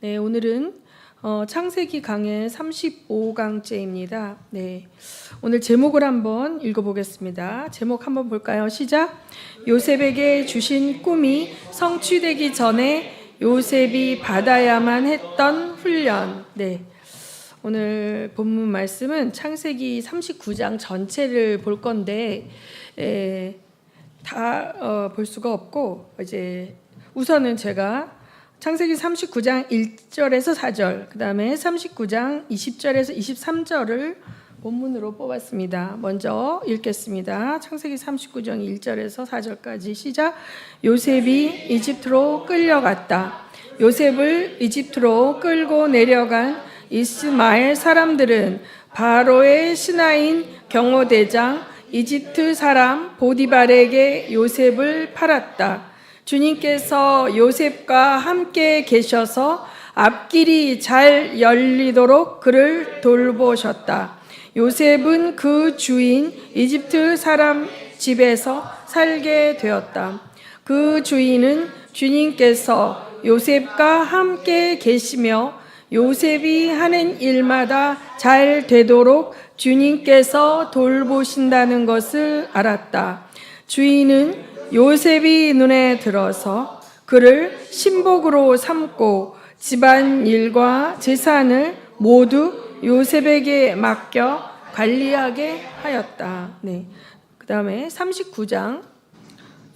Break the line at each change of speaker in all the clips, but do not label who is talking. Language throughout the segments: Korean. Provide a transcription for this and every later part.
네, 오늘은 창세기 강의 35강째입니다. 네, 오늘 제목을 한번 읽어보겠습니다. 제목 한번 볼까요? 시작! 요셉에게 주신 꿈이 성취되기 전에 요셉이 받아야만 했던 훈련. 네, 오늘 본문 말씀은 창세기 39장 전체를 볼 건데 다 볼 수가 없고, 이제 우선은 제가 창세기 39장 1절에서 4절, 그 다음에 39장 20절에서 23절을 본문으로 뽑았습니다. 먼저 읽겠습니다. 창세기 39장 1절에서 4절까지 시작. 요셉이 이집트로 끌려갔다. 요셉을 이집트로 끌고 내려간 이스마엘 사람들은 바로의 신하인 경호대장 이집트 사람 보디발에게 요셉을 팔았다. 주님께서 요셉과 함께 계셔서 앞길이 잘 열리도록 그를 돌보셨다. 요셉은 그 주인 이집트 사람 집에서 살게 되었다. 그 주인은 주님께서 요셉과 함께 계시며 요셉이 하는 일마다 잘 되도록 주님께서 돌보신다는 것을 알았다. 주인은 요셉이 눈에 들어서 그를 신복으로 삼고 집안 일과 재산을 모두 요셉에게 맡겨 관리하게 하였다. 네. 그 다음에 39장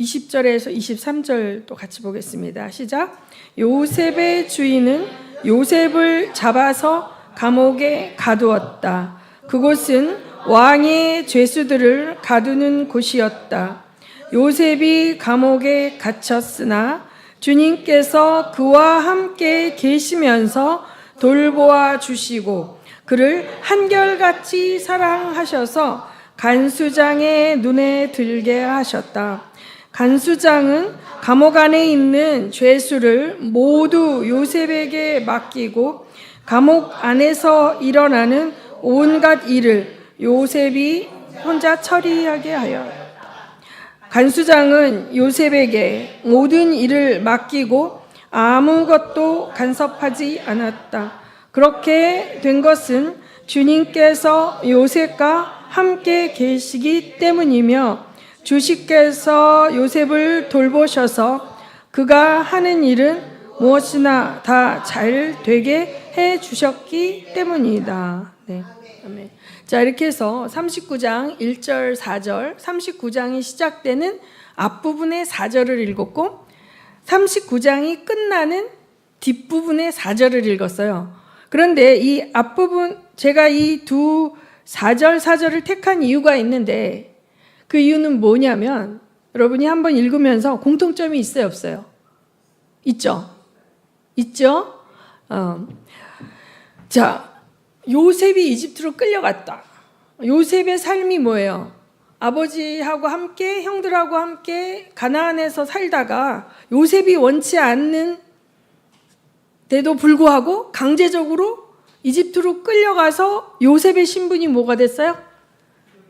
20절에서 23절 또 같이 보겠습니다. 시작. 요셉의 주인은 요셉을 잡아서 감옥에 가두었다. 그곳은 왕의 죄수들을 가두는 곳이었다. 요셉이 감옥에 갇혔으나 주님께서 그와 함께 계시면서 돌보아 주시고 그를 한결같이 사랑하셔서 간수장의 눈에 들게 하셨다. 간수장은 감옥 안에 있는 죄수를 모두 요셉에게 맡기고 감옥 안에서 일어나는 온갖 일을 요셉이 혼자 처리하게 하였다. 간수장은 요셉에게 모든 일을 맡기고 아무것도 간섭하지 않았다. 그렇게 된 것은 주님께서 요셉과 함께 계시기 때문이며 주님께서 요셉을 돌보셔서 그가 하는 일은 무엇이나 다 잘 되게 해 주셨기 때문이다. 네. 아멘. 자, 이렇게 해서 39장 1절 4절 39장이 시작되는 앞부분의 4절을 읽었고 39장이 끝나는 뒷부분의 4절을 읽었어요. 그런데 이 앞부분, 제가 이 두 4절 4절을 택한 이유가 있는데 그 이유는 뭐냐면 여러분이 한번 읽으면서 공통점이 있어요, 없어요? 있죠? 있죠? 자, 요셉이 이집트로 끌려갔다. 요셉의 삶이 뭐예요? 아버지하고 함께, 형들하고 함께 가나안에서 살다가 요셉이 원치 않는 데도 불구하고 강제적으로 이집트로 끌려가서 요셉의 신분이 뭐가 됐어요?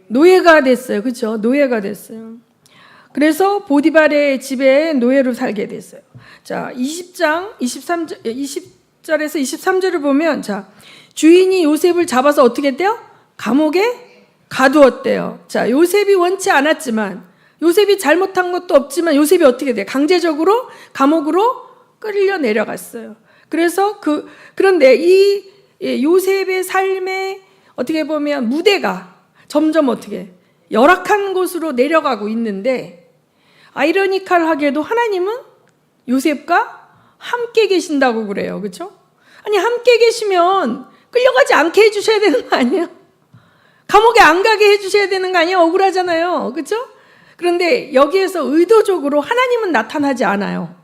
노예가 됐어요. 그렇죠? 노예가 됐어요. 그래서 보디발의 집에 노예로 살게 됐어요. 자, 20장 20절에서 23절을 보면 자, 주인이 요셉을 잡아서 어떻게 했대요? 감옥에 가두었대요. 자, 요셉이 원치 않았지만 요셉이 잘못한 것도 없지만 요셉이 어떻게 돼요? 강제적으로 감옥으로 끌려 내려갔어요. 그래서 그런데 이 요셉의 삶의 어떻게 보면 무대가 점점 어떻게 열악한 곳으로 내려가고 있는데 아이러니컬하게도 하나님은 요셉과 함께 계신다고 그래요. 그렇죠? 아니 함께 계시면 끌려가지 않게 해주셔야 되는 거 아니에요? 감옥에 안 가게 해주셔야 되는 거 아니에요? 억울하잖아요. 그렇죠? 그런데 여기에서 의도적으로 하나님은 나타나지 않아요.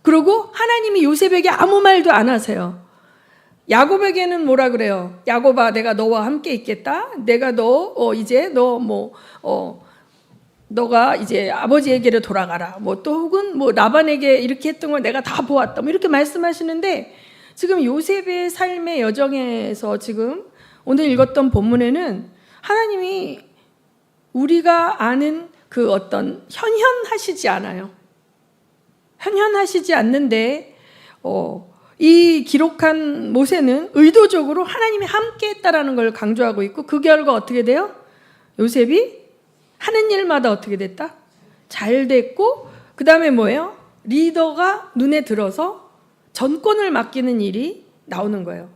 그리고 하나님이 요셉에게 아무 말도 안 하세요. 야곱에게는 뭐라 그래요? 야곱아, 내가 너와 함께 있겠다. 내가 너가 이제 아버지에게로 돌아가라. 또 혹은 라반에게 이렇게 했던 걸 내가 다 보았다. 이렇게 말씀하시는데 지금 요셉의 삶의 여정에서 지금 오늘 읽었던 본문에는 하나님이 우리가 아는 그 어떤 현현하시지 않아요. 현현하시지 않는데 이 기록한 모세는 의도적으로 하나님이 함께 했다라는 걸 강조하고 있고, 그 결과 어떻게 돼요? 요셉이 하는 일마다 어떻게 됐다? 잘 됐고, 그 다음에 뭐예요? 리더가 눈에 들어서 전권을 맡기는 일이 나오는 거예요.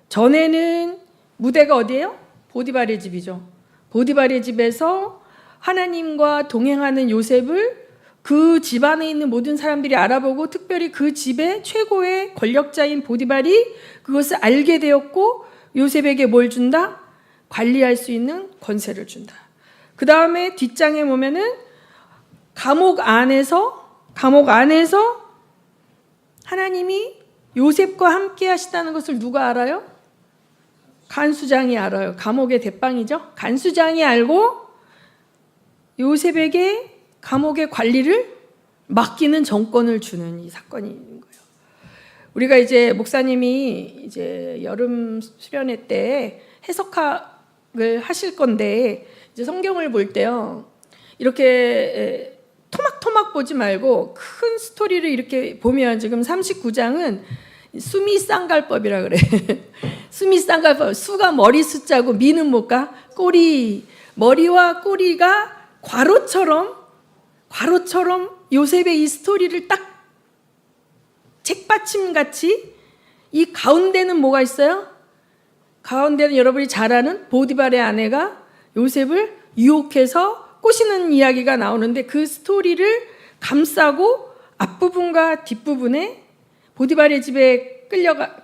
전에는 무대가 어디예요? 보디발의 집이죠. 보디발의 집에서 하나님과 동행하는 요셉을 그 집안에 있는 모든 사람들이 알아보고, 특별히 그 집의 최고의 권력자인 보디발이 그것을 알게 되었고, 요셉에게 뭘 준다? 관리할 수 있는 권세를 준다. 그 다음에 뒷장에 보면은 감옥 안에서 하나님이 요셉과 함께 하시다는 것을 누가 알아요? 간수장이 알아요. 감옥의 대빵이죠. 간수장이 알고 요셉에게 감옥의 관리를 맡기는 정권을 주는 이 사건이 있는 거예요. 우리가 이제 목사님이 이제 여름 수련회 때 해석학을 하실 건데, 이제 성경을 볼 때요, 이렇게 토막토막 보지 말고 큰 스토리를 이렇게 보면, 지금 39장은 수미쌍갈법이라 그래. 수미쌍갈법. 수가 머리 숫자고 미는 뭘까? 꼬리. 머리와 꼬리가 괄호처럼 요셉의 이 스토리를 딱 책받침같이, 이 가운데는 뭐가 있어요? 가운데는 여러분이 잘 아는 보디발의 아내가 요셉을 유혹해서 꼬시는 이야기가 나오는데, 그 스토리를 감싸고 앞부분과 뒷부분에 보디발의 집에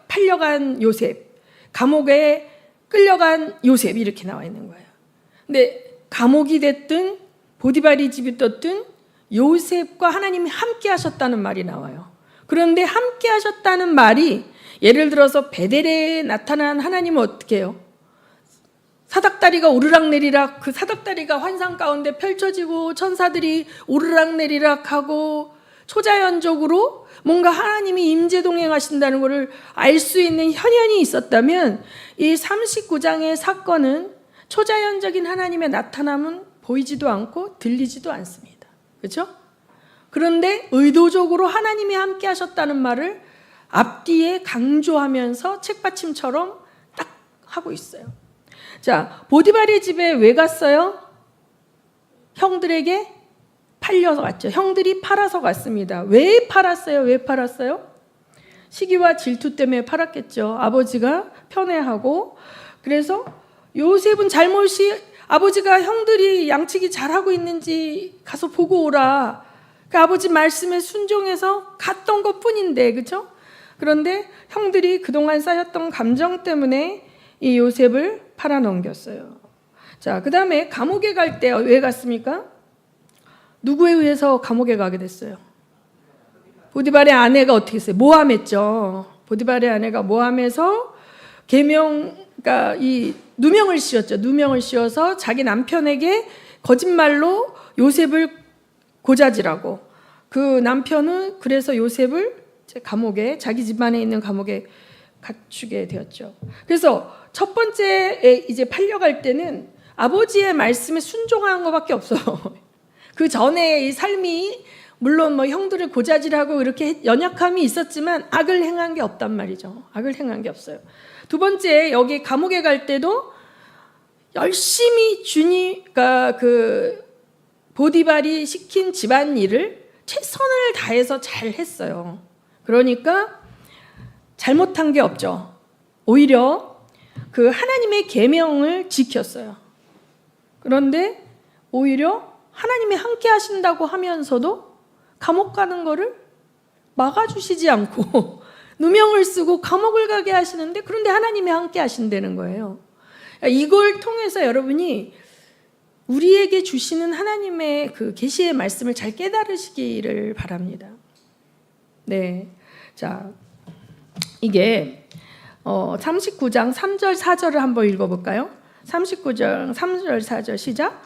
팔려간 요셉, 감옥에 끌려간 요셉, 이렇게 나와 있는 거예요. 근데 감옥이 됐든 보디발의 집이 떴든 요셉과 하나님이 함께 하셨다는 말이 나와요. 그런데 함께 하셨다는 말이, 예를 들어서 베델에 나타난 하나님은 어떻게 해요? 사닥다리가 오르락내리락, 그 사닥다리가 환상 가운데 펼쳐지고 천사들이 오르락내리락 하고 초자연적으로 뭔가 하나님이 임재동행하신다는 것을 알 수 있는 현현이 있었다면, 이 39장의 사건은 초자연적인 하나님의 나타남은 보이지도 않고 들리지도 않습니다. 그렇죠? 그런데 의도적으로 하나님이 함께 하셨다는 말을 앞뒤에 강조하면서 책받침처럼 딱 하고 있어요. 자, 보디발의 집에 왜 갔어요? 형들에게 팔려서 갔죠. 형들이 팔아서 갔습니다. 왜 팔았어요? 시기와 질투 때문에 팔았겠죠. 아버지가 편애하고. 그래서 요셉은 아버지가 형들이 양치기 잘하고 있는지 가서 보고 오라. 그 아버지 말씀에 순종해서 갔던 것 뿐인데, 그렇죠? 그런데 형들이 그동안 쌓였던 감정 때문에 이 요셉을 팔아넘겼어요. 자, 그 다음에 감옥에 갈 때 왜 갔습니까? 누구에 의해서 감옥에 가게 됐어요? 보디발의 아내가 어떻게 했어요? 모함했죠. 보디발의 아내가 모함해서 그러니까 이 누명을 씌웠죠. 누명을 씌워서 자기 남편에게 거짓말로 요셉을 고자질하고, 그 남편은 그래서 요셉을 감옥에, 자기 집안에 있는 감옥에 갖추게 되었죠. 그래서 첫 번째 이제 팔려갈 때는 아버지의 말씀에 순종하는 것밖에 없어. 그 전에 이 삶이 물론 뭐 형들을 고자질하고 이렇게 연약함이 있었지만 악을 행한 게 없단 말이죠. 악을 행한 게 없어요. 두 번째, 여기 감옥에 갈 때도 열심히 그러니까 그 보디발이 시킨 집안일을 최선을 다해서 잘 했어요. 그러니까 잘못한 게 없죠. 오히려 그 하나님의 계명을 지켰어요. 그런데 오히려 하나님이 함께 하신다고 하면서도 감옥 가는 거를 막아주시지 않고 누명을 쓰고 감옥을 가게 하시는데, 그런데 하나님이 함께 하신다는 거예요. 이걸 통해서 여러분이 우리에게 주시는 하나님의 그 계시의 말씀을 잘 깨달으시기를 바랍니다. 네, 자, 이게 39장 3절 4절을 한번 읽어볼까요? 39장 3절 4절 시작.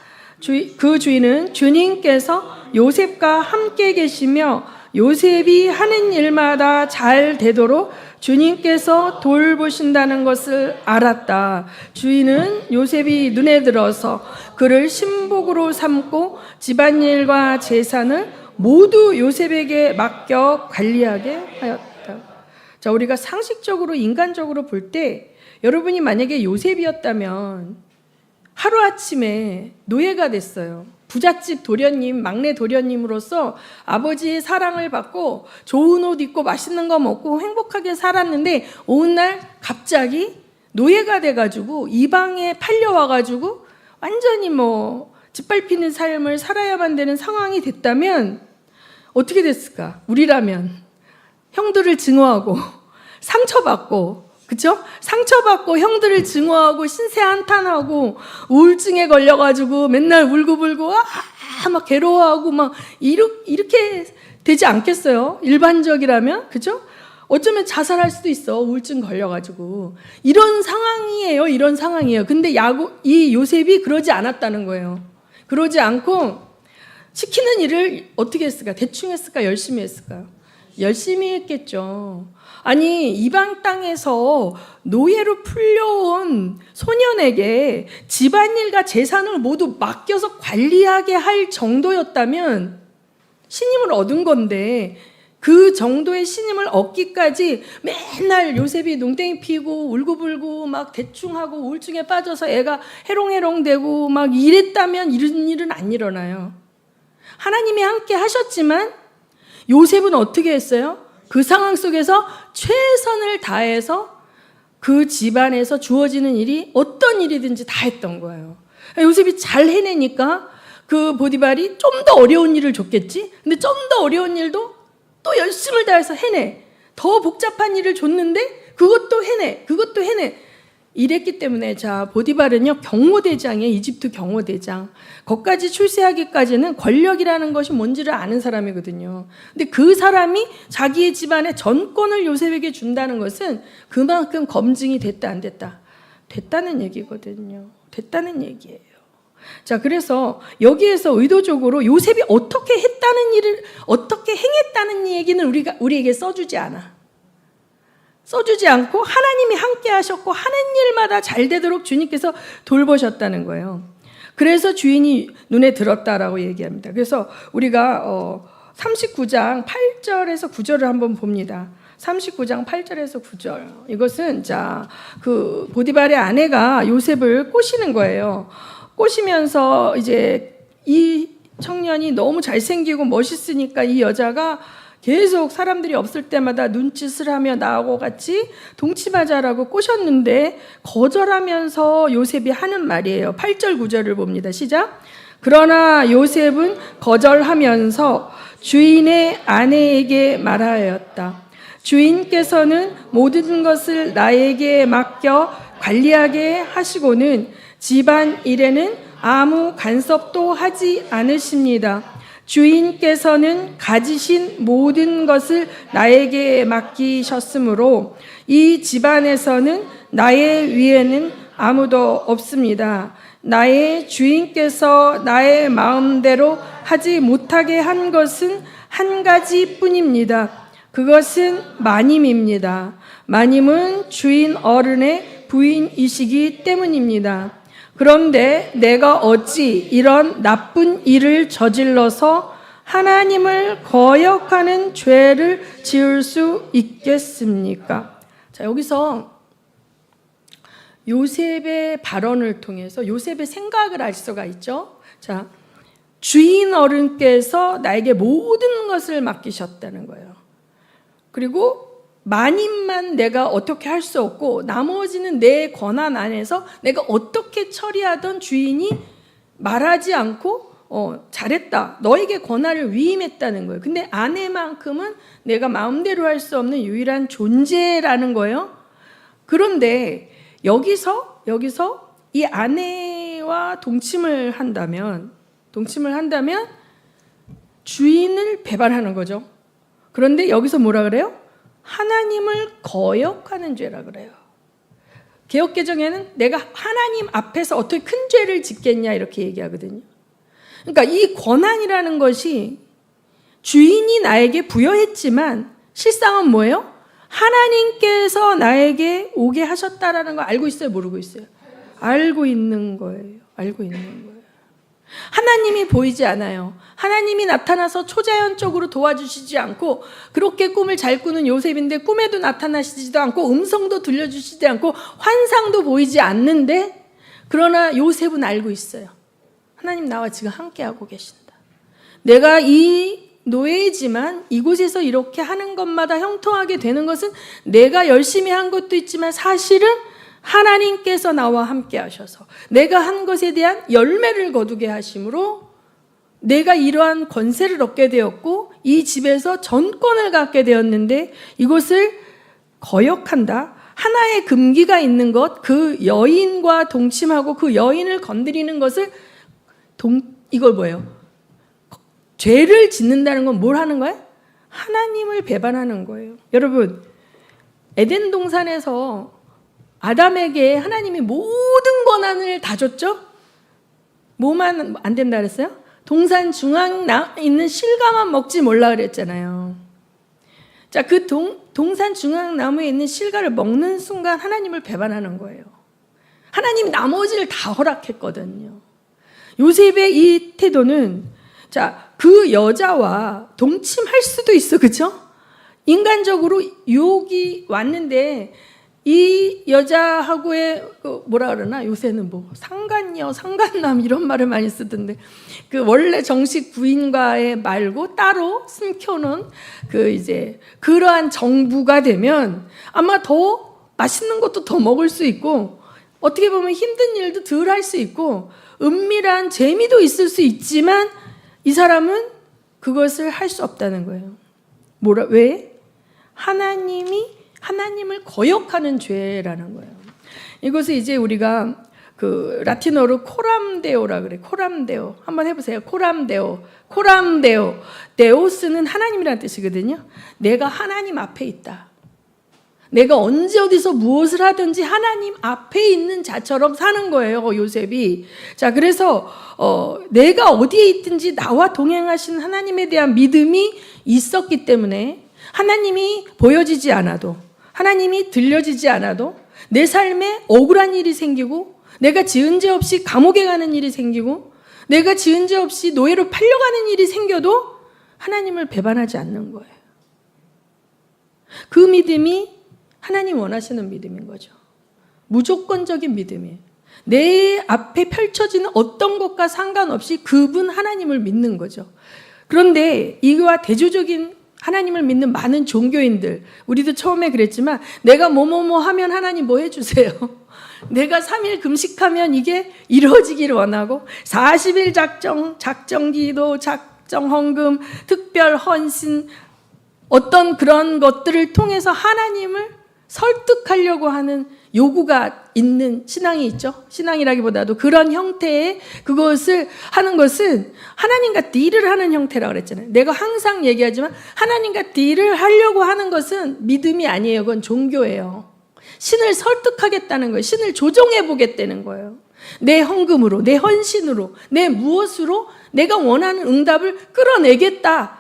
그 주인은 주님께서 요셉과 함께 계시며 요셉이 하는 일마다 잘 되도록 주님께서 돌보신다는 것을 알았다. 주인은 요셉이 눈에 들어서 그를 신복으로 삼고 집안일과 재산을 모두 요셉에게 맡겨 관리하게 하였다. 자, 우리가 상식적으로 인간적으로 볼 때 여러분이 만약에 요셉이었다면 하루아침에 노예가 됐어요. 부잣집 도련님, 막내 도련님으로서 아버지의 사랑을 받고 좋은 옷 입고 맛있는 거 먹고 행복하게 살았는데 어느 날 갑자기 노예가 돼가지고 이방에 팔려와가지고 완전히 짓밟히는 삶을 살아야만 되는 상황이 됐다면 어떻게 됐을까? 우리라면 형들을 증오하고 상처받고, 그쵸? 상처받고 형들을 증오하고 신세 한탄하고 우울증에 걸려가지고 맨날 울고불고 막 괴로워하고 막 이렇게 되지 않겠어요? 일반적이라면, 그죠? 어쩌면 자살할 수도 있어. 우울증 걸려가지고. 이런 상황이에요. 이런 상황이에요. 근데 이 요셉이 그러지 않았다는 거예요. 그러지 않고 시키는 일을 어떻게 했을까? 대충 했을까? 열심히 했을까요? 열심히 했겠죠. 아니, 이방 땅에서 노예로 풀려온 소년에게 집안일과 재산을 모두 맡겨서 관리하게 할 정도였다면 신임을 얻은 건데, 그 정도의 신임을 얻기까지 맨날 요셉이 농땡이 피고 울고불고 막 대충하고 우울증에 빠져서 애가 해롱해롱되고 막 이랬다면 이런 일은 안 일어나요. 하나님이 함께 하셨지만 요셉은 어떻게 했어요? 그 상황 속에서 최선을 다해서 그 집안에서 주어지는 일이 어떤 일이든지 다 했던 거예요. 요셉이 잘 해내니까 그 보디발이 좀 더 어려운 일을 줬겠지? 근데 좀 더 어려운 일도 또 열심을 다해서 해내. 더 복잡한 일을 줬는데 그것도 해내. 이랬기 때문에, 자, 보디발은요, 경호대장이에요. 이집트 경호대장. 거기까지 출세하기까지는 권력이라는 것이 뭔지를 아는 사람이거든요. 근데 그 사람이 자기의 집안의 전권을 요셉에게 준다는 것은 그만큼 검증이 됐다 안 됐다? 됐다는 얘기거든요. 됐다는 얘기예요. 자, 그래서 여기에서 의도적으로 요셉이 어떻게 했다는 일을, 어떻게 행했다는 얘기는 우리에게 써주지 않아. 써주지 않고 하나님이 함께 하셨고 하는 일마다 잘 되도록 주님께서 돌보셨다는 거예요. 그래서 주인이 눈에 들었다라고 얘기합니다. 그래서 우리가 39장 8절에서 9절을 한번 봅니다. 39장 8절에서 9절. 이것은 그 보디발의 아내가 요셉을 꼬시는 거예요. 꼬시면서 이제 이 청년이 너무 잘생기고 멋있으니까 이 여자가 계속 사람들이 없을 때마다 눈짓을 하며 나하고 같이 동침하자라고 꼬셨는데 거절하면서 요셉이 하는 말이에요. 8절 9절을 봅니다. 시작. 그러나 요셉은 거절하면서 주인의 아내에게 말하였다. 주인께서는 모든 것을 나에게 맡겨 관리하게 하시고는 집안 일에는 아무 간섭도 하지 않으십니다. 주인께서는 가지신 모든 것을 나에게 맡기셨으므로 이 집안에서는 나의 위에는 아무도 없습니다. 나의 주인께서 나의 마음대로 하지 못하게 한 것은 한 가지뿐입니다. 그것은 마님입니다. 마님은 주인 어른의 부인이시기 때문입니다. 그런데 내가 어찌 이런 나쁜 일을 저질러서 하나님을 거역하는 죄를 지을 수 있겠습니까? 자, 여기서 요셉의 발언을 통해서 요셉의 생각을 알 수가 있죠. 자, 주인 어른께서 나에게 모든 것을 맡기셨다는 거예요. 그리고 마님만 내가 어떻게 할 수 없고 나머지는 내 권한 안에서 내가 어떻게 처리하던 주인이 말하지 않고 잘했다. 너에게 권한을 위임했다는 거예요. 근데 아내만큼은 내가 마음대로 할 수 없는 유일한 존재라는 거예요. 그런데 여기서 이 아내와 동침을 한다면 주인을 배반하는 거죠. 그런데 여기서 뭐라 그래요? 하나님을 거역하는 죄라 그래요. 개역개정에는 내가 하나님 앞에서 어떻게 큰 죄를 짓겠냐 이렇게 얘기하거든요. 그러니까 이 권한이라는 것이 주인이 나에게 부여했지만 실상은 뭐예요? 하나님께서 나에게 오게 하셨다라는 거 알고 있어요? 모르고 있어요? 알고 있는 거예요. 알고 있는 거예요. 하나님이 보이지 않아요. 하나님이 나타나서 초자연적으로 도와주시지 않고 그렇게 꿈을 잘 꾸는 요셉인데 꿈에도 나타나시지도 않고 음성도 들려주시지 않고 환상도 보이지 않는데 그러나 요셉은 알고 있어요. 하나님 나와 지금 함께하고 계신다. 내가 이 노예이지만 이곳에서 이렇게 하는 것마다 형통하게 되는 것은 내가 열심히 한 것도 있지만 사실은 하나님께서 나와 함께 하셔서 내가 한 것에 대한 열매를 거두게 하심으로 내가 이러한 권세를 얻게 되었고 이 집에서 전권을 갖게 되었는데 이것을 거역한다. 하나의 금기가 있는 것, 그 여인과 동침하고 그 여인을 건드리는 것을 이걸 뭐예요? 죄를 짓는다는 건 뭘 하는 거예요? 하나님을 배반하는 거예요. 여러분, 에덴 동산에서 아담에게 하나님이 모든 권한을 다 줬죠? 뭐만 안 된다 그랬어요? 동산 중앙 있는 실과만 먹지 말라 그랬잖아요. 자, 그 동산 중앙 나무에 있는 실과를 먹는 순간 하나님을 배반하는 거예요. 하나님이 나머지를 다 허락했거든요. 요셉의 이 태도는 자, 그 여자와 동침할 수도 있어, 그죠? 인간적으로 유혹이 왔는데 이 여자하고의 뭐라 그러나 요새는 뭐 상간녀, 상간남 이런 말을 많이 쓰던데 그 원래 정식 부인과의 말고 따로 숨겨놓은 그 이제 그러한 정부가 되면 아마 더 맛있는 것도 더 먹을 수 있고 어떻게 보면 힘든 일도 덜 할 수 있고 은밀한 재미도 있을 수 있지만 이 사람은 그것을 할 수 없다는 거예요. 왜? 하나님을 거역하는 죄라는 거예요. 이것을 이제 우리가 그 라틴어로 코람데오라 그래. 코람데오. 한번 해보세요. 코람데오. 코람데오. 데오스는 하나님이라는 뜻이거든요. 내가 하나님 앞에 있다. 내가 언제 어디서 무엇을 하든지 하나님 앞에 있는 자처럼 사는 거예요, 요셉이. 자, 그래서 내가 어디에 있든지 나와 동행하신 하나님에 대한 믿음이 있었기 때문에 하나님이 보여지지 않아도 하나님이 들려지지 않아도 내 삶에 억울한 일이 생기고 내가 지은 죄 없이 감옥에 가는 일이 생기고 내가 지은 죄 없이 노예로 팔려가는 일이 생겨도 하나님을 배반하지 않는 거예요. 그 믿음이 하나님 원하시는 믿음인 거죠. 무조건적인 믿음이에요. 내 앞에 펼쳐지는 어떤 것과 상관없이 그분 하나님을 믿는 거죠. 그런데 이와 대조적인 하나님을 믿는 많은 종교인들, 우리도 처음에 그랬지만 내가 뭐뭐뭐 하면 하나님 뭐 해주세요. 내가 3일 금식하면 이게 이루어지기를 원하고 40일 작정기도, 작정헌금, 특별 헌신 어떤 그런 것들을 통해서 하나님을 설득하려고 하는 요구가 있는 신앙이 있죠. 신앙이라기보다도 그런 형태의 그것을 하는 것은 하나님과 딜을 하는 형태라고 그랬잖아요. 내가 항상 얘기하지만 하나님과 딜을 하려고 하는 것은 믿음이 아니에요. 그건 종교예요. 신을 설득하겠다는 거예요. 신을 조종해 보겠다는 거예요. 내 헌금으로, 내 헌신으로, 내 무엇으로 내가 원하는 응답을 끌어내겠다.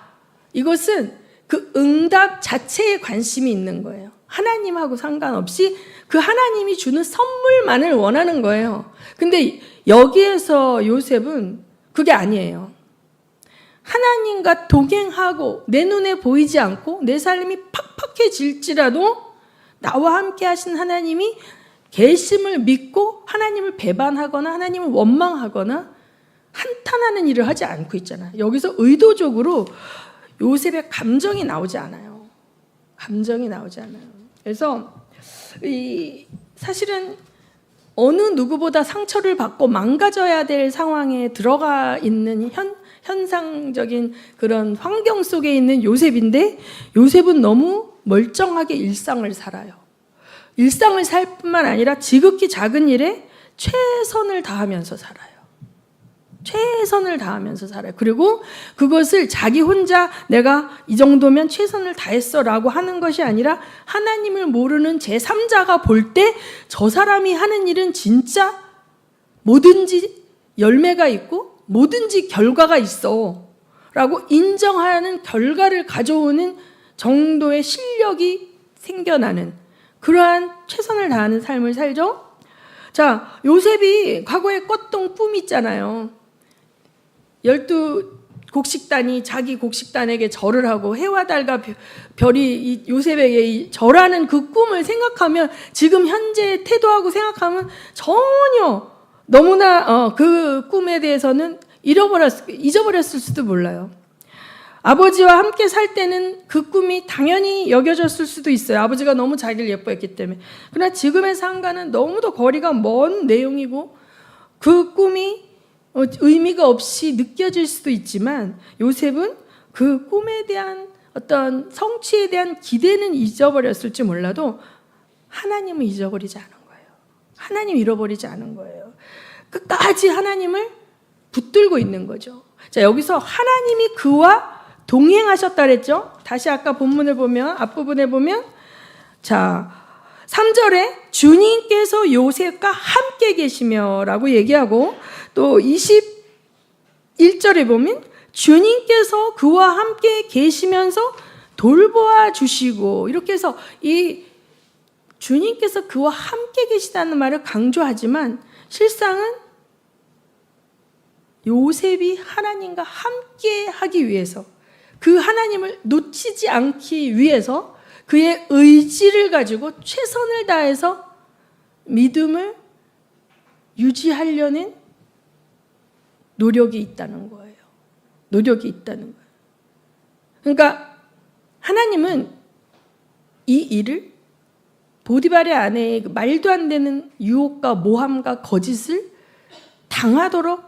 이것은 그 응답 자체에 관심이 있는 거예요. 하나님하고 상관없이 그 하나님이 주는 선물만을 원하는 거예요. 근데 여기에서 요셉은 그게 아니에요. 하나님과 동행하고 내 눈에 보이지 않고 내 삶이 팍팍해질지라도 나와 함께 하신 하나님이 계심을 믿고 하나님을 배반하거나 하나님을 원망하거나 한탄하는 일을 하지 않고 있잖아요. 여기서 의도적으로 요셉의 감정이 나오지 않아요. 감정이 나오지 않아요. 그래서 사실은 어느 누구보다 상처를 받고 망가져야 될 상황에 들어가 있는 현상적인 그런 환경 속에 있는 요셉인데 요셉은 너무 멀쩡하게 일상을 살아요. 일상을 살 뿐만 아니라 지극히 작은 일에 최선을 다하면서 살아요. 최선을 다하면서 살아요. 그리고 그것을 자기 혼자 내가 이 정도면 최선을 다했어 라고 하는 것이 아니라 하나님을 모르는 제3자가 볼 때 저 사람이 하는 일은 진짜 뭐든지 열매가 있고 뭐든지 결과가 있어 라고 인정하는 결과를 가져오는 정도의 실력이 생겨나는 그러한 최선을 다하는 삶을 살죠. 자, 요셉이 과거에 꿨던 꿈이 있잖아요. 12 곡식단이 자기 곡식단에게 절을 하고 해와 달과 별이 이 요셉에게 절하는 그 꿈을 생각하면, 지금 현재 태도하고 생각하면 전혀 너무나 그 꿈에 대해서는 잊어버렸을 수도 몰라요. 아버지와 함께 살 때는 그 꿈이 당연히 여겨졌을 수도 있어요. 아버지가 너무 자기를 예뻐했기 때문에. 그러나 지금의 삶과는 너무도 거리가 먼 내용이고 그 꿈이 의미가 없이 느껴질 수도 있지만, 요셉은 그 꿈에 대한 어떤 성취에 대한 기대는 잊어버렸을지 몰라도 하나님은 잊어버리지 않은 거예요. 하나님 잃어버리지 않은 거예요. 끝까지 하나님을 붙들고 있는 거죠. 자, 여기서 하나님이 그와 동행하셨다 그랬죠. 다시 아까 본문을 보면, 앞부분에 보면, 자 3절에 주님께서 요셉과 함께 계시며 라고 얘기하고, 또 21절에 보면 주님께서 그와 함께 계시면서 돌보아 주시고, 이렇게 해서 이 주님께서 그와 함께 계시다는 말을 강조하지만, 실상은 요셉이 하나님과 함께 하기 위해서, 그 하나님을 놓치지 않기 위해서 그의 의지를 가지고 최선을 다해서 믿음을 유지하려는 노력이 있다는 거예요. 노력이 있다는 거예요. 그러니까 하나님은 이 일을, 보디발의 아내의 말도 안 되는 유혹과 모함과 거짓을 당하도록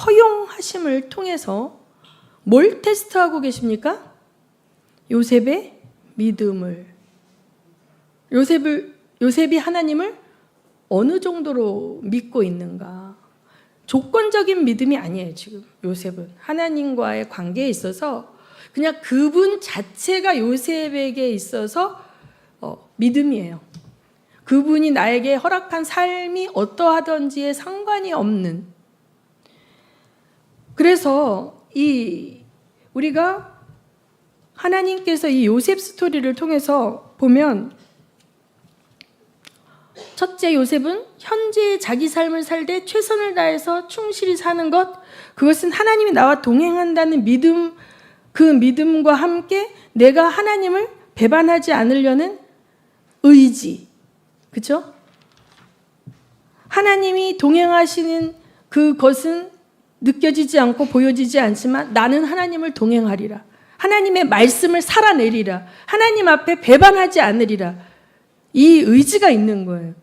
허용하심을 통해서 뭘 테스트하고 계십니까? 요셉의 믿음을. 요셉이 하나님을 어느 정도로 믿고 있는가. 조건적인 믿음이 아니에요. 지금 요셉은 하나님과의 관계에 있어서 그냥 그분 자체가 요셉에게 있어서 믿음이에요. 그분이 나에게 허락한 삶이 어떠하든지에 상관이 없는. 그래서 우리가 하나님께서 이 요셉 스토리를 통해서 보면, 첫째, 요셉은 현재의 자기 삶을 살되 최선을 다해서 충실히 사는 것, 그것은 하나님이 나와 동행한다는 믿음, 그 믿음과 함께 내가 하나님을 배반하지 않으려는 의지, 그렇죠? 하나님이 동행하시는 그것은 느껴지지 않고 보여지지 않지만 나는 하나님을 동행하리라. 하나님의 말씀을 살아내리라. 하나님 앞에 배반하지 않으리라. 이 의지가 있는 거예요.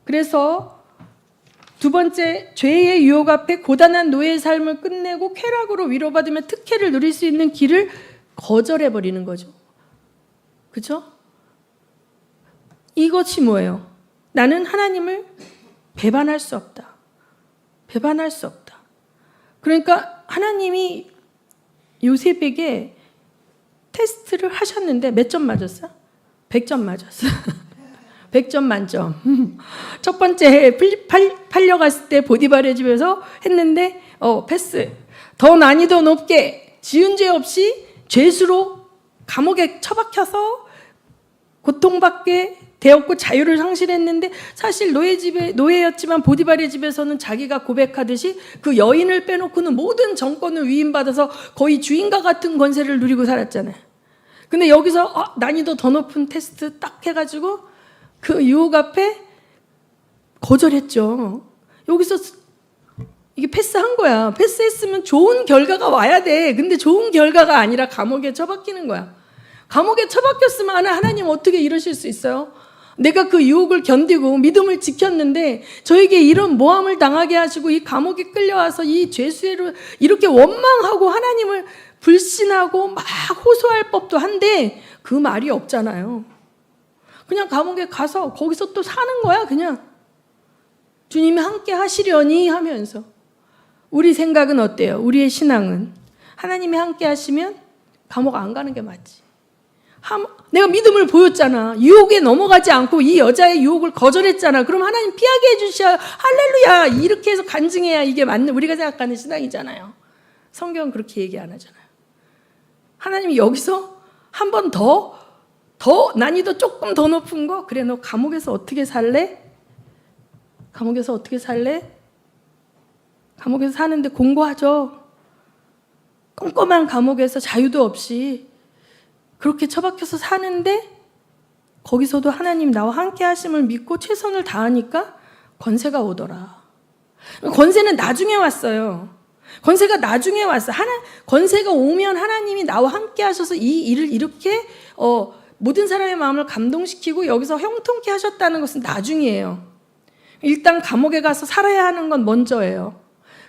그래서 두 번째, 죄의 유혹 앞에 고단한 노예의 삶을 끝내고 쾌락으로 위로받으며 특혜를 누릴 수 있는 길을 거절해버리는 거죠. 그렇죠? 이것이 뭐예요? 나는 하나님을 배반할 수 없다. 배반할 수 없다. 그러니까 하나님이 요셉에게 테스트를 하셨는데 몇 점 맞았어? 100점 맞았어. 100점 만점. 첫 번째 팔려갔을 때 보디발의 집에서 했는데 패스. 더 난이도 높게 지은 죄 없이 죄수로 감옥에 처박혀서 고통받게 되었고 자유를 상실했는데, 사실 노예였지만 보디발의 집에서는 자기가 고백하듯이 그 여인을 빼놓고는 모든 정권을 위임받아서 거의 주인과 같은 권세를 누리고 살았잖아요. 근데 여기서 난이도 더 높은 테스트 딱 해가지고 그 유혹 앞에 거절했죠. 여기서 이게 패스한 거야. 패스했으면 좋은 결과가 와야 돼. 근데 좋은 결과가 아니라 감옥에 처박히는 거야. 감옥에 처박혔으면 하나님 어떻게 이러실 수 있어요? 내가 그 유혹을 견디고 믿음을 지켰는데 저에게 이런 모함을 당하게 하시고 이 감옥에 끌려와서 이 죄수로 이렇게 원망하고 하나님을 불신하고 막 호소할 법도 한데 그 말이 없잖아요. 그냥 감옥에 가서 거기서 또 사는 거야. 그냥 주님이 함께 하시려니 하면서. 우리 생각은 어때요? 우리의 신앙은 하나님이 함께 하시면 감옥 안 가는 게 맞지. 내가 믿음을 보였잖아. 유혹에 넘어가지 않고 이 여자의 유혹을 거절했잖아. 그럼 하나님 피하게 해주셔야 할렐루야 이렇게 해서 간증해야 이게 맞는 우리가 생각하는 신앙이잖아요. 성경은 그렇게 얘기 안 하잖아요. 하나님이 여기서 한 번 더 난이도 조금 더 높은 거, 그래 너 감옥에서 어떻게 살래? 감옥에서 어떻게 살래? 감옥에서 사는데 공고하죠. 꼼꼼한 감옥에서 자유도 없이 그렇게 처박혀서 사는데 거기서도 하나님 나와 함께 하심을 믿고 최선을 다하니까 권세가 오더라. 권세는 나중에 왔어요. 권세가 나중에 왔어. 권세가 오면 하나님이 나와 함께 하셔서 이 일을 이렇게 모든 사람의 마음을 감동시키고 여기서 형통케 하셨다는 것은 나중이에요. 일단 감옥에 가서 살아야 하는 건 먼저예요.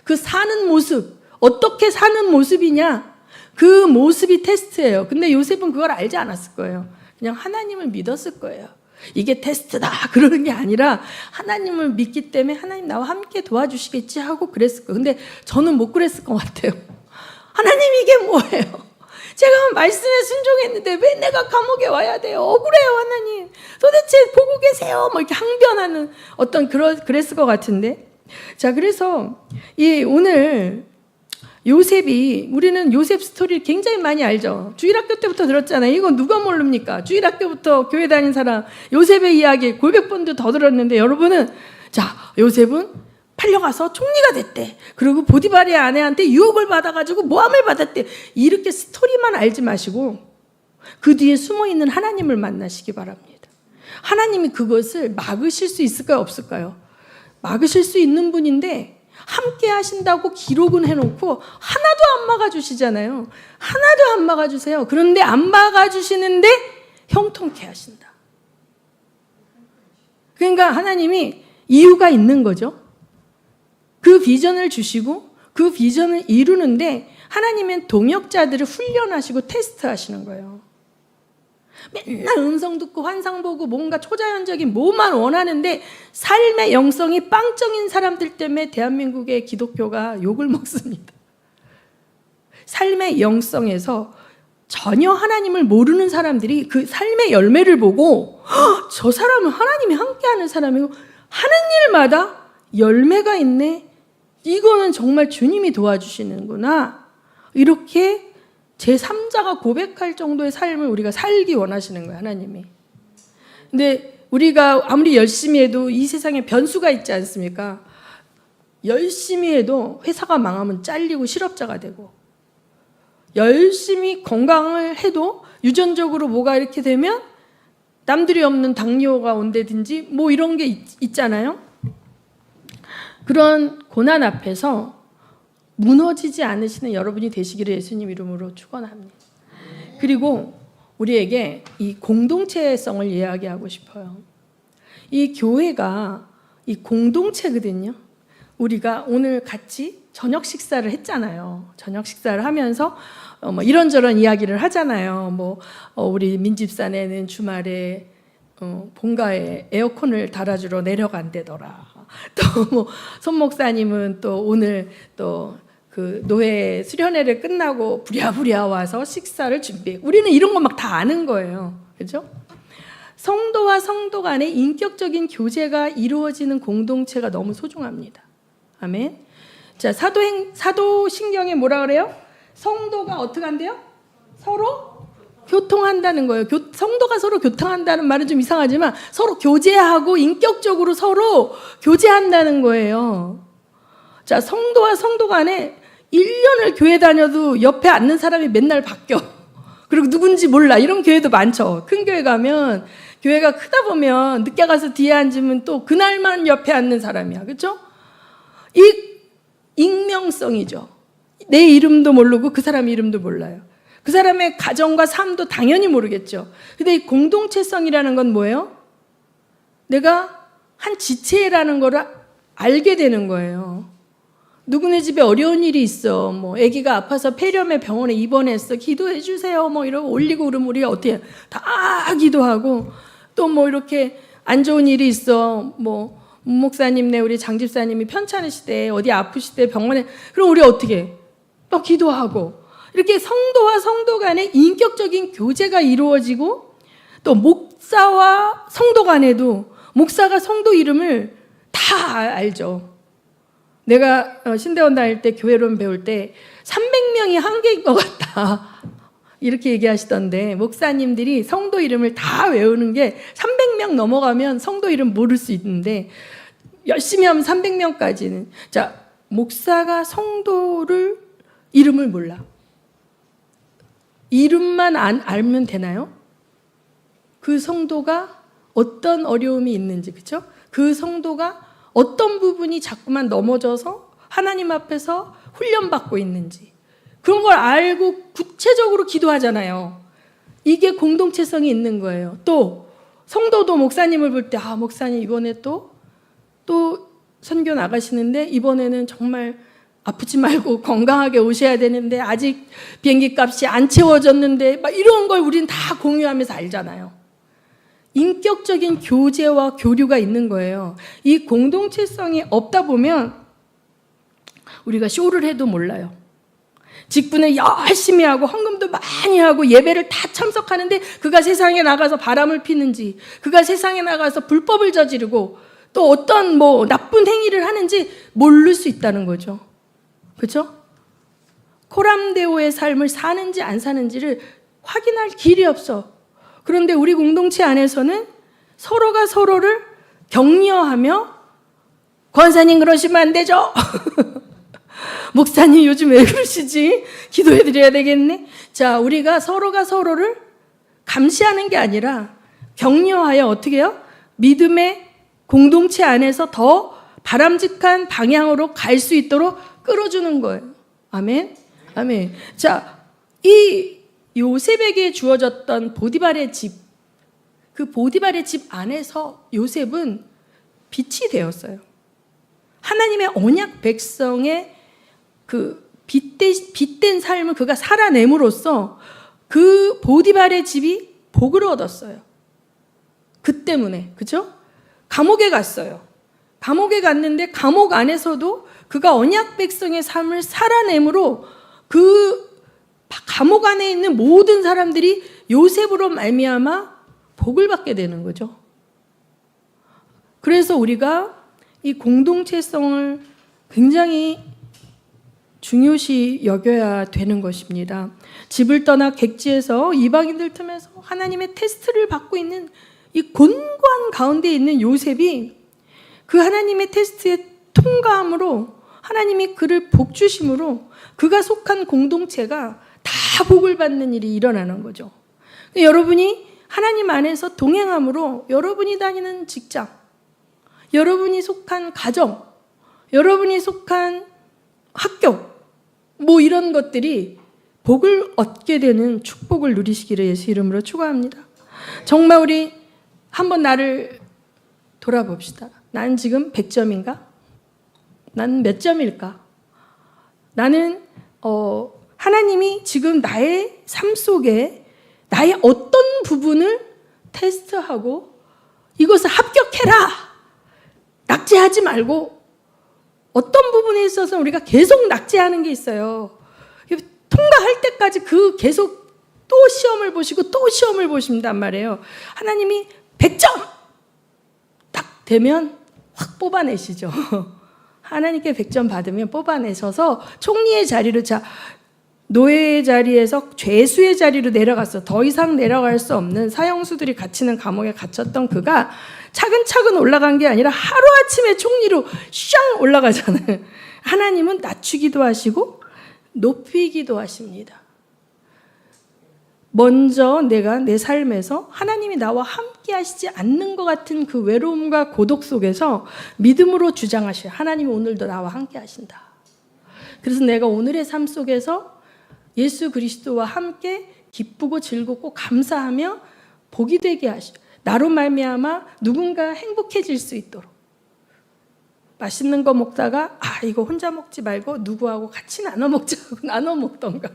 그 사는 모습, 어떻게 사는 모습이냐, 그 모습이 테스트예요. 근데 요셉은 그걸 알지 않았을 거예요. 그냥 하나님을 믿었을 거예요. 이게 테스트다 그러는 게 아니라 하나님을 믿기 때문에 하나님 나와 함께 도와주시겠지 하고 그랬을 거예요. 근데 저는 못 그랬을 것 같아요. 하나님 이게 뭐예요? 제가 말씀에 순종했는데 왜 내가 감옥에 와야 돼요? 억울해요 하나님. 도대체 보고 계세요? 뭐 이렇게 항변하는 그랬을 것 같은데. 자, 그래서 오늘 요셉이, 우리는 요셉 스토리를 굉장히 많이 알죠. 주일학교 때부터 들었잖아요. 이거 누가 모릅니까? 주일학교부터 교회 다닌 사람 요셉의 이야기 골백 번도 더 들었는데, 여러분은 자, 요셉은 팔려가서 총리가 됐대. 그리고 보디발의 아내한테 유혹을 받아가지고 모함을 받았대. 이렇게 스토리만 알지 마시고 그 뒤에 숨어있는 하나님을 만나시기 바랍니다. 하나님이 그것을 막으실 수 있을까요? 없을까요? 막으실 수 있는 분인데 함께 하신다고 기록은 해놓고 하나도 안 막아주시잖아요. 하나도 안 막아주세요. 그런데 안 막아주시는데 형통케 하신다. 그러니까 하나님이 이유가 있는 거죠. 그 비전을 주시고 그 비전을 이루는데 하나님은 동역자들을 훈련하시고 테스트하시는 거예요. 맨날 음성 듣고 환상 보고 뭔가 초자연적인 뭐만 원하는데 삶의 영성이 빵점인 사람들 때문에 대한민국의 기독교가 욕을 먹습니다. 삶의 영성에서 전혀 하나님을 모르는 사람들이 그 삶의 열매를 보고 저 사람은 하나님이 함께하는 사람이고 하는 일마다 열매가 있네. 이거는 정말 주님이 도와주시는구나. 이렇게 제3자가 고백할 정도의 삶을 우리가 살기 원하시는 거예요, 하나님이. 근데 우리가 아무리 열심히 해도 이 세상에 변수가 있지 않습니까? 열심히 해도 회사가 망하면 잘리고 실업자가 되고, 열심히 건강을 해도 유전적으로 뭐가 이렇게 되면 남들이 없는 당뇨가 온다든지 뭐 이런 게 있잖아요. 그런 고난 앞에서 무너지지 않으시는 여러분이 되시기를 예수님 이름으로 축원합니다. 그리고 우리에게 이 공동체성을 이야기하고 싶어요. 이 교회가 이 공동체거든요. 우리가 오늘 같이 저녁 식사를 했잖아요. 저녁 식사를 하면서 뭐 이런저런 이야기를 하잖아요. 우리 민집산에는 주말에 본가에 에어컨을 달아주러 내려간대더라. 또 손 목사님은 또 오늘 또 그 노회 수련회를 끝나고 부랴부랴 와서 식사를 준비해. 우리는 이런 거 막 다 아는 거예요. 그렇죠? 성도와 성도 간의 인격적인 교제가 이루어지는 공동체가 너무 소중합니다. 아멘. 자, 사도신경에 뭐라 그래요? 성도가 어떻게 한대요? 서로 교통한다는 거예요. 성도가 서로 교통한다는 말은 좀 이상하지만 서로 교제하고 인격적으로 서로 교제한다는 거예요. 자, 성도와 성도 간에 1년을 교회 다녀도 옆에 앉는 사람이 맨날 바뀌어. 그리고 누군지 몰라. 이런 교회도 많죠. 큰 교회 가면 교회가 크다 보면 늦게 가서 뒤에 앉으면 또 그날만 옆에 앉는 사람이야. 그렇죠? 이 익명성이죠. 내 이름도 모르고 그 사람 이름도 몰라요. 그 사람의 가정과 삶도 당연히 모르겠죠. 근데 이 공동체성이라는 건 뭐예요? 내가 한 지체라는 거를 알게 되는 거예요. 누구네 집에 어려운 일이 있어. 아기가 아파서 폐렴에 병원에 입원했어. 기도해 주세요. 이러고 올리고 그러면 우리가 어떻게 해? 다 기도하고 또 이렇게 안 좋은 일이 있어. 문 목사님네 우리 장 집사님이 편찮으시대. 어디 아프시대. 병원에. 그럼 우리 어떻게 해? 또 기도하고. 이렇게 성도와 성도 간의 인격적인 교제가 이루어지고 또 목사와 성도 간에도 목사가 성도 이름을 다 알죠. 내가 신대원 다닐 때 교회론 배울 때 300명이 한계인 것 같다. 이렇게 얘기하시던데 목사님들이 성도 이름을 다 외우는 게 300명 넘어가면 성도 이름 모를 수 있는데 열심히 하면 300명까지는. 자, 목사가 성도를 이름을 몰라. 이름만 알면 되나요? 그 성도가 어떤 어려움이 있는지, 그렇죠? 그 성도가 어떤 부분이 자꾸만 넘어져서 하나님 앞에서 훈련받고 있는지 그런 걸 알고 구체적으로 기도하잖아요. 이게 공동체성이 있는 거예요. 또 성도도 목사님을 볼 때 목사님 이번에 또 선교 나가시는데 이번에는 정말 아프지 말고 건강하게 오셔야 되는데 아직 비행기 값이 안 채워졌는데 막 이런 걸 우리는 다 공유하면서 알잖아요. 인격적인 교제와 교류가 있는 거예요. 이 공동체성이 없다 보면 우리가 쇼를 해도 몰라요. 직분을 열심히 하고 헌금도 많이 하고 예배를 다 참석하는데 그가 세상에 나가서 바람을 피는지, 그가 세상에 나가서 불법을 저지르고 또 어떤 나쁜 행위를 하는지 모를 수 있다는 거죠. 그렇죠? 코람데오의 삶을 사는지 안 사는지를 확인할 길이 없어. 그런데 우리 공동체 안에서는 서로가 서로를 격려하며 권사님 그러시면 안 되죠. 목사님 요즘 왜 그러시지? 기도해 드려야 되겠네. 자, 우리가 서로가 서로를 감시하는 게 아니라 격려하여 어떻게 해요? 믿음의 공동체 안에서 더 바람직한 방향으로 갈 수 있도록 끌어주는 거예요. 아멘. 아멘. 자, 이 요셉에게 주어졌던 보디발의 집, 그 보디발의 집 안에서 요셉은 빛이 되었어요. 하나님의 언약 백성의 그 빛된 삶을 그가 살아냄으로써 그 보디발의 집이 복을 얻었어요. 그 때문에, 그죠? 감옥에 갔어요. 감옥에 갔는데 감옥 안에서도 그가 언약 백성의 삶을 살아내므로 그 감옥 안에 있는 모든 사람들이 요셉으로 말미암아 복을 받게 되는 거죠. 그래서 우리가 이 공동체성을 굉장히 중요시 여겨야 되는 것입니다. 집을 떠나 객지에서 이방인들 틈에서 하나님의 테스트를 받고 있는 이 곤고한 가운데 있는 요셉이 그 하나님의 테스트에 통과함으로 하나님이 그를 복 주심으로 그가 속한 공동체가 다 복을 받는 일이 일어나는 거죠. 여러분이 하나님 안에서 동행함으로 여러분이 다니는 직장, 여러분이 속한 가정, 여러분이 속한 학교, 이런 것들이 복을 얻게 되는 축복을 누리시기를 예수 이름으로 축원합니다. 정말 우리 한번 나를 돌아봅시다. 난 지금 100점인가? 난 몇 점일까? 나는 하나님이 지금 나의 삶 속에 나의 어떤 부분을 테스트하고 이것을 합격해라! 낙제하지 말고 어떤 부분에 있어서 우리가 계속 낙제하는 게 있어요. 통과할 때까지 계속 또 시험을 보시고 또 시험을 보신단 말이에요. 하나님이 100점! 딱 되면 확 뽑아내시죠. 하나님께 100점 받으면 뽑아내셔서 총리의 자리로 노예의 자리에서 죄수의 자리로 내려갔어. 더 이상 내려갈 수 없는 사형수들이 갇히는 감옥에 갇혔던 그가 차근차근 올라간 게 아니라 하루아침에 총리로 샹 올라가잖아요. 하나님은 낮추기도 하시고 높이기도 하십니다. 먼저 내가 내 삶에서 하나님이 나와 함께 하시지 않는 것 같은 그 외로움과 고독 속에서 믿음으로 주장하셔요. 하나님이 오늘도 나와 함께 하신다. 그래서 내가 오늘의 삶 속에서 예수 그리스도와 함께 기쁘고 즐겁고 감사하며 복이 되게 하시오. 나로 말미암아 누군가 행복해질 수 있도록. 맛있는 거 먹다가 이거 혼자 먹지 말고 누구하고 같이 나눠 먹자고 나눠 먹던가.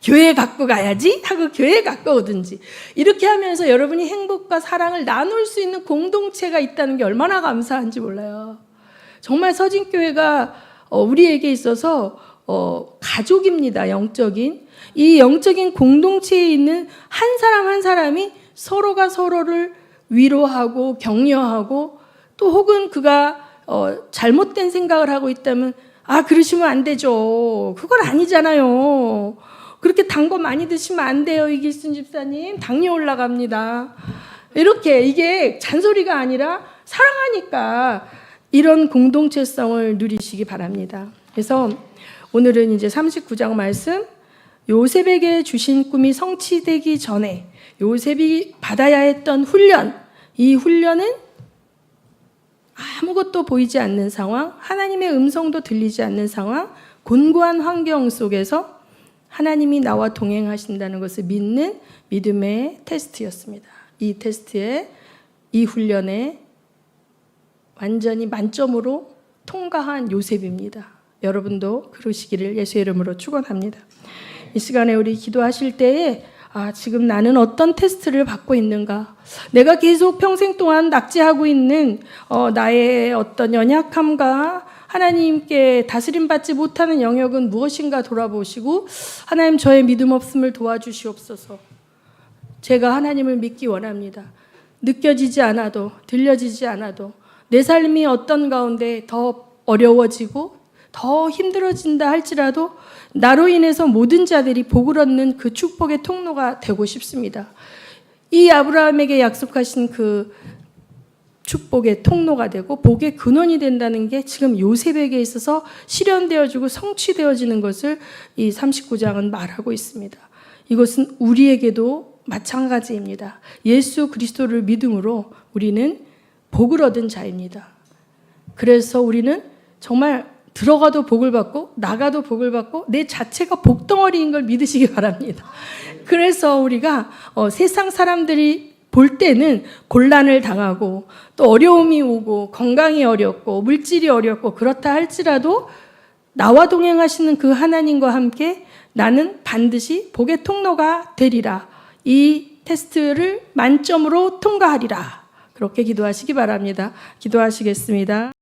교회 갖고 가야지 하고 교회 갖고 오든지. 이렇게 하면서 여러분이 행복과 사랑을 나눌 수 있는 공동체가 있다는 게 얼마나 감사한지 몰라요. 정말 서진교회가 우리에게 있어서 가족입니다. 영적인. 이 영적인 공동체에 있는 한 사람 한 사람이 서로가 서로를 위로하고 격려하고 또 혹은 그가 잘못된 생각을 하고 있다면 그러시면 안 되죠. 그건 아니잖아요. 그렇게 단 거 많이 드시면 안 돼요. 이길순 집사님. 당뇨 올라갑니다. 이렇게 이게 잔소리가 아니라 사랑하니까 이런 공동체성을 누리시기 바랍니다. 그래서 오늘은 이제 39장 말씀, 요셉에게 주신 꿈이 성취되기 전에 요셉이 받아야 했던 훈련, 이 훈련은 아무것도 보이지 않는 상황, 하나님의 음성도 들리지 않는 상황, 곤고한 환경 속에서 하나님이 나와 동행하신다는 것을 믿는 믿음의 테스트였습니다. 이 테스트에, 이 훈련에 완전히 만점으로 통과한 요셉입니다. 여러분도 그러시기를 예수의 이름으로 축원합니다. 이 시간에 우리 기도하실 때에 지금 나는 어떤 테스트를 받고 있는가? 내가 계속 평생 동안 낙제하고 있는 나의 어떤 연약함과 하나님께 다스림받지 못하는 영역은 무엇인가 돌아보시고 하나님 저의 믿음 없음을 도와주시옵소서. 제가 하나님을 믿기 원합니다. 느껴지지 않아도 들려지지 않아도 내 삶이 어떤 가운데 더 어려워지고 더 힘들어진다 할지라도 나로 인해서 모든 자들이 복을 얻는 그 축복의 통로가 되고 싶습니다. 이 아브라함에게 약속하신 그 축복의 통로가 되고 복의 근원이 된다는 게 지금 요셉에게 있어서 실현되어지고 성취되어지는 것을 이 39장은 말하고 있습니다. 이것은 우리에게도 마찬가지입니다. 예수 그리스도를 믿음으로 우리는 복을 얻은 자입니다. 그래서 우리는 정말 들어가도 복을 받고 나가도 복을 받고 내 자체가 복덩어리인 걸 믿으시기 바랍니다. 그래서 우리가 세상 사람들이 볼 때는 곤란을 당하고 또 어려움이 오고 건강이 어렵고 물질이 어렵고 그렇다 할지라도 나와 동행하시는 그 하나님과 함께 나는 반드시 복의 통로가 되리라. 이 테스트를 만점으로 통과하리라. 그렇게 기도하시기 바랍니다. 기도하시겠습니다.